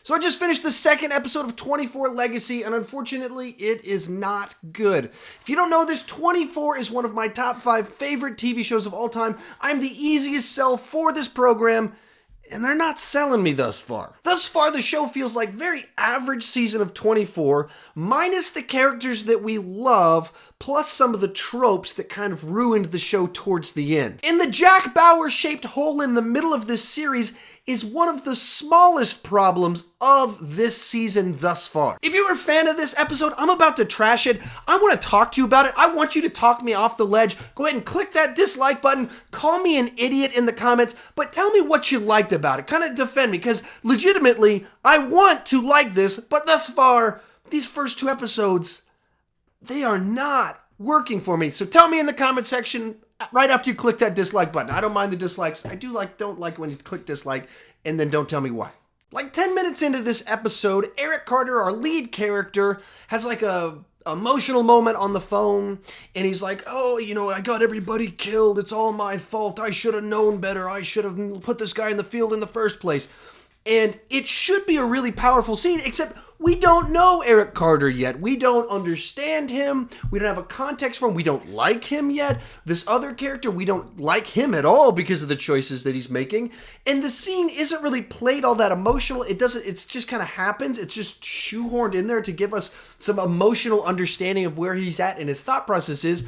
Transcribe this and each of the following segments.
So I just finished the second episode of 24 Legacy, and unfortunately, it is not good. If you don't know this, 24 is one of my top 5 favorite TV shows of all time. I'm the easiest sell for this program, and they're not selling me thus far. Thus far, the show feels like very average season of 24, minus the characters that we love, plus some of the tropes that kind of ruined the show towards the end. In the Jack Bauer-shaped hole in the middle of this series is one of the smallest problems of this season thus far. If you were a fan of this episode, I'm about to trash it. I want to talk to you about it. I want you to talk me off the ledge. Go ahead and click that dislike button. Call me an idiot in the comments, but tell me what you liked about it. Kind of defend me, because legitimately, I want to like this, but thus far, these first 2 episodes, they are not working for me. So tell me in the comment section right after you click that dislike button. I don't mind the dislikes. I don't like when you click dislike and then don't tell me why. Like 10 minutes into this episode, Eric Carter, our lead character, has like a emotional moment on the phone, and he's like, oh, I got everybody killed. It's all my fault. I should have known better. I should have put this guy in the field in the first place. And it should be a really powerful scene, except we don't know Eric Carter yet. We don't understand him. We don't have a context for him. We don't like him yet. This other character, we don't like him at all because of the choices that he's making. And the scene isn't really played all that emotional. It just kind of happens. It's just shoehorned in there to give us some emotional understanding of where he's at and his thought processes.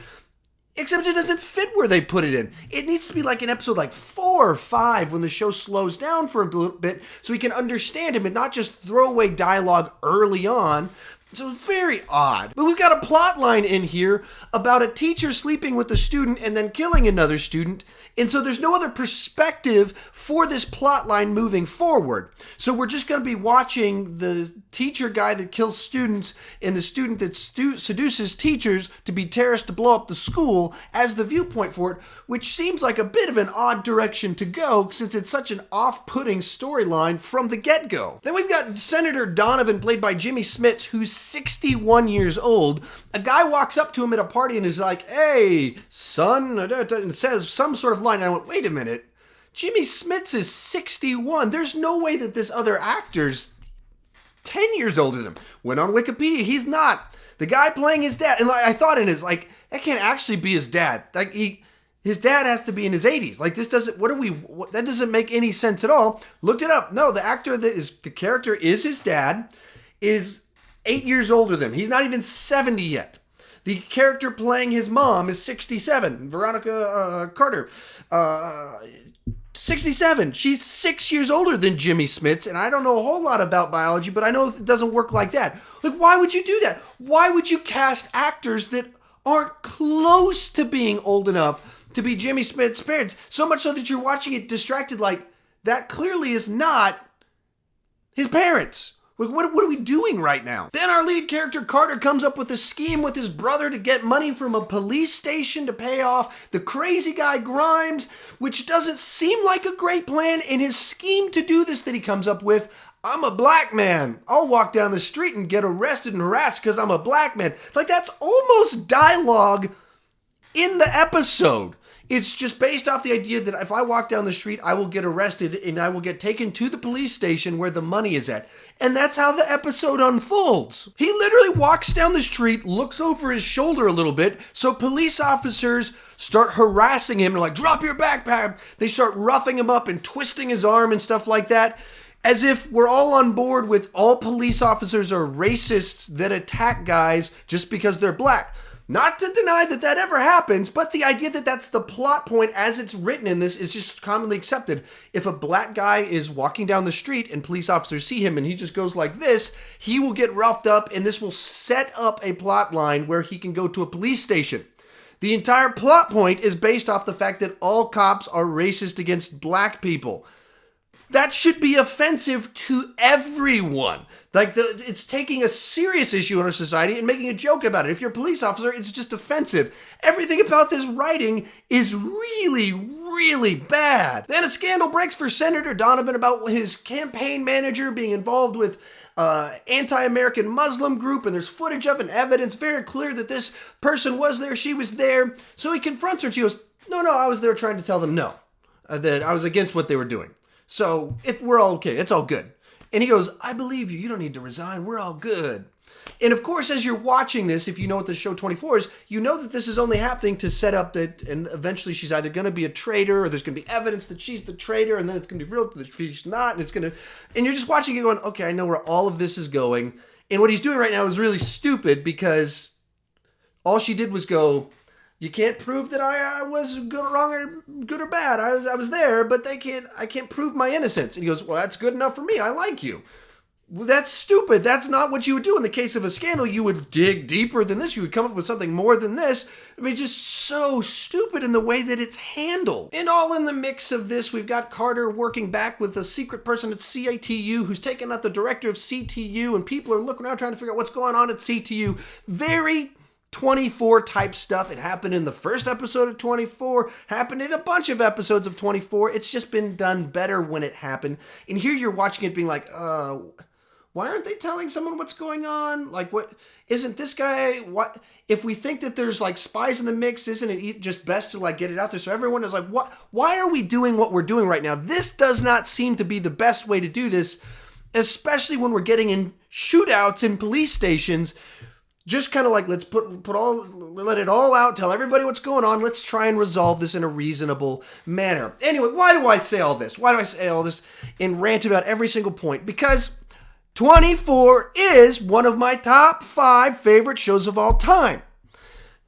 Except it doesn't fit where they put it in. It needs to be like an episode like 4 or 5 when the show slows down for a little bit so we can understand him and not just throw away dialogue early on. So it's very odd. But we've got a plot line in here about a teacher sleeping with a student and then killing another student. And so there's no other perspective for this plot line moving forward. So we're just going to be watching the teacher guy that kills students and the student that seduces teachers to be terrorists to blow up the school as the viewpoint for it, which seems like a bit of an odd direction to go since it's such an off-putting storyline from the get-go. Then we've got Senator Donovan, played by Jimmy Smits, who's 61 years old. A guy walks up to him at a party and is like, hey, son, and says some sort of line. And I went, wait a minute. Jimmy Smits is 61. There's no way that this other actor's 10 years older than him. Went on Wikipedia. He's not. The guy playing his dad. And I thought in his, that can't actually be his dad. His dad has to be in his 80s. That doesn't make any sense at all. Looked it up. No, the character is his dad, is 8 years older than him. He's not even 70 yet. The character playing his mom is 67, Veronica Carter. 67. She's 6 years older than Jimmy Smits, and I don't know a whole lot about biology, but I know it doesn't work like that. Why would you do that? Why would you cast actors that aren't close to being old enough to be Jimmy Smits' parents? So much so that you're watching it distracted, that clearly is not his parents. What are we doing right now? Then our lead character, Carter, comes up with a scheme with his brother to get money from a police station to pay off the crazy guy Grimes, which doesn't seem like a great plan. And his scheme to do this that he comes up with, I'm a black man. I'll walk down the street and get arrested and harassed because I'm a black man. That's almost dialogue in the episode. It's just based off the idea that if I walk down the street, I will get arrested and I will get taken to the police station where the money is at. And that's how the episode unfolds. He literally walks down the street, looks over his shoulder a little bit, so police officers start harassing him and drop your backpack. They start roughing him up and twisting his arm and stuff like that, as if we're all on board with all police officers are racists that attack guys just because they're black. Not to deny that ever happens, but the idea that that's the plot point as it's written in this is just commonly accepted. If a black guy is walking down the street and police officers see him and he just goes like this, he will get roughed up, and this will set up a plot line where he can go to a police station. The entire plot point is based off the fact that all cops are racist against black people. That should be offensive to everyone. It's taking a serious issue in our society and making a joke about it. If you're a police officer, it's just offensive. Everything about this writing is really, really bad. Then a scandal breaks for Senator Donovan about his campaign manager being involved with anti-American Muslim group, and there's footage of and evidence very clear that this person was there, she was there. So he confronts her and she goes, no, I was there trying to tell them no, that I was against what they were doing. So we're all okay. It's all good. And he goes, I believe you. You don't need to resign. We're all good. And of course, as you're watching this, if you know what the show 24 is, you know that this is only happening to set up that, and eventually she's either going to be a traitor, or there's going to be evidence that she's the traitor, and then it's going to be real that she's not, and it's going to, and you're just watching it going, okay, I know where all of this is going. And what he's doing right now is really stupid, because all she did was go, you can't prove that I was good or wrong or good or bad. I was there, but I can't prove my innocence. And he goes, well, that's good enough for me. I like you. Well, that's stupid. That's not what you would do in the case of a scandal. You would dig deeper than this. You would come up with something more than this. I mean, just so stupid in the way that it's handled. And all in the mix of this, we've got Carter working back with a secret person at CITU who's taken out the director of CTU, and people are looking around trying to figure out what's going on at CTU. Very 24 type stuff. It happened in the first episode of 24, happened in a bunch of episodes of 24. It's just been done better when it happened. And here you're watching it being like, why aren't they telling someone what's going on? Like, what, isn't this guy, what, if we think that there's like spies in the mix, isn't it just best to like get it out there so everyone is like, what, why are we doing what we're doing right now? This does not seem to be the best way to do this, especially when we're getting in shootouts in police stations. Just kind of like, let's let it all out, tell everybody what's going on. Let's try and resolve this in a reasonable manner. Anyway, why do I say all this? Why do I say all this and rant about every single point? Because 24 is one of my top 5 favorite shows of all time.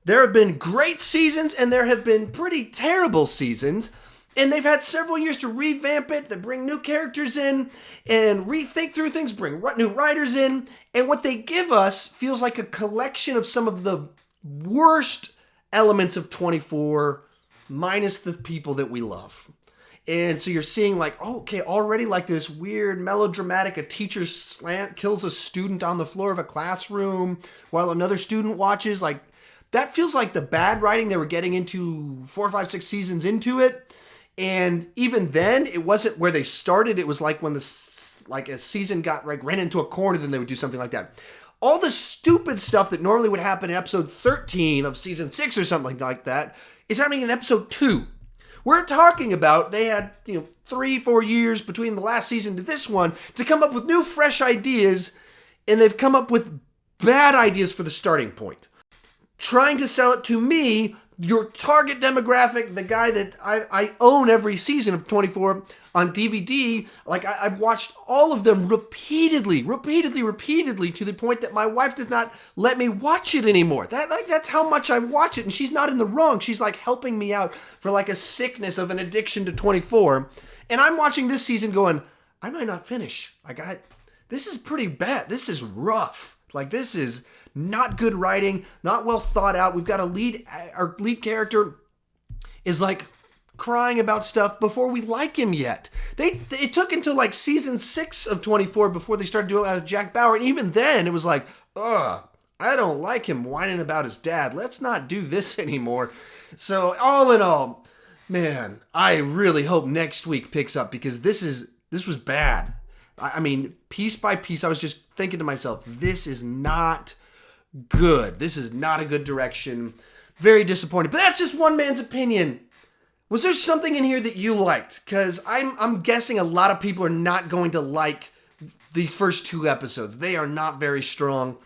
There have been great seasons and there have been pretty terrible seasons. And they've had several years to revamp it, to bring new characters in and rethink through things, bring new writers in. And what they give us feels like a collection of some of the worst elements of 24, minus the people that we love. And so you're seeing like, oh, okay, already like this weird melodramatic, a teacher kills a student on the floor of a classroom while another student watches. Like, that feels like the bad writing they were getting into 4, 5, 6 seasons into it. And even then, it wasn't where they started. It was like when a season got like ran into a corner, then they would do something like that. All the stupid stuff that normally would happen in episode 13 of season 6 or something like that is happening in episode 2. We're talking about they had 3, 4 years between the last season to this one to come up with new, fresh ideas, and they've come up with bad ideas for the starting point. Trying to sell it to me, your target demographic, the guy that I own every season of 24 on DVD, like I've watched all of them repeatedly to the point that my wife does not let me watch it anymore. That's how much I watch it, and she's not in the wrong. She's like helping me out for like a sickness of an addiction to 24. And I'm watching this season going, I might not finish. This is pretty bad. This is rough. Like, this is not good writing, not well thought out. We've got our lead character is like crying about stuff before we like him yet. It took until like season 6 of 24 before they started doing Jack Bauer. And even then it was like, I don't like him whining about his dad. Let's not do this anymore. So all in all, man, I really hope next week picks up, because this was bad. I mean, piece by piece, I was just thinking to myself, this is not good. This is not a good direction. Very disappointed. But that's just one man's opinion. Was there something in here that you liked? Because I'm guessing a lot of people are not going to like these first 2 episodes. They are not very strong.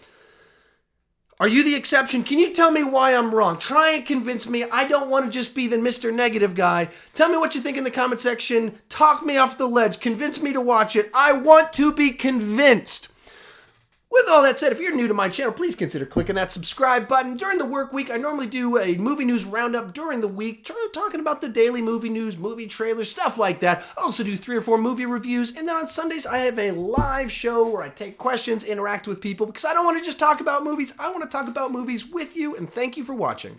Are you the exception? Can you tell me why I'm wrong? Try and convince me. I don't want to just be the Mr. Negative guy. Tell me what you think in the comment section. Talk me off the ledge. Convince me to watch it. I want to be convinced. With all that said, if you're new to my channel, please consider clicking that subscribe button. During the work week, I normally do a movie news roundup during the week, talking about the daily movie news, movie trailers, stuff like that. I also do 3 or 4 movie reviews, and then on Sundays, I have a live show where I take questions, interact with people, because I don't want to just talk about movies. I want to talk about movies with you, and thank you for watching.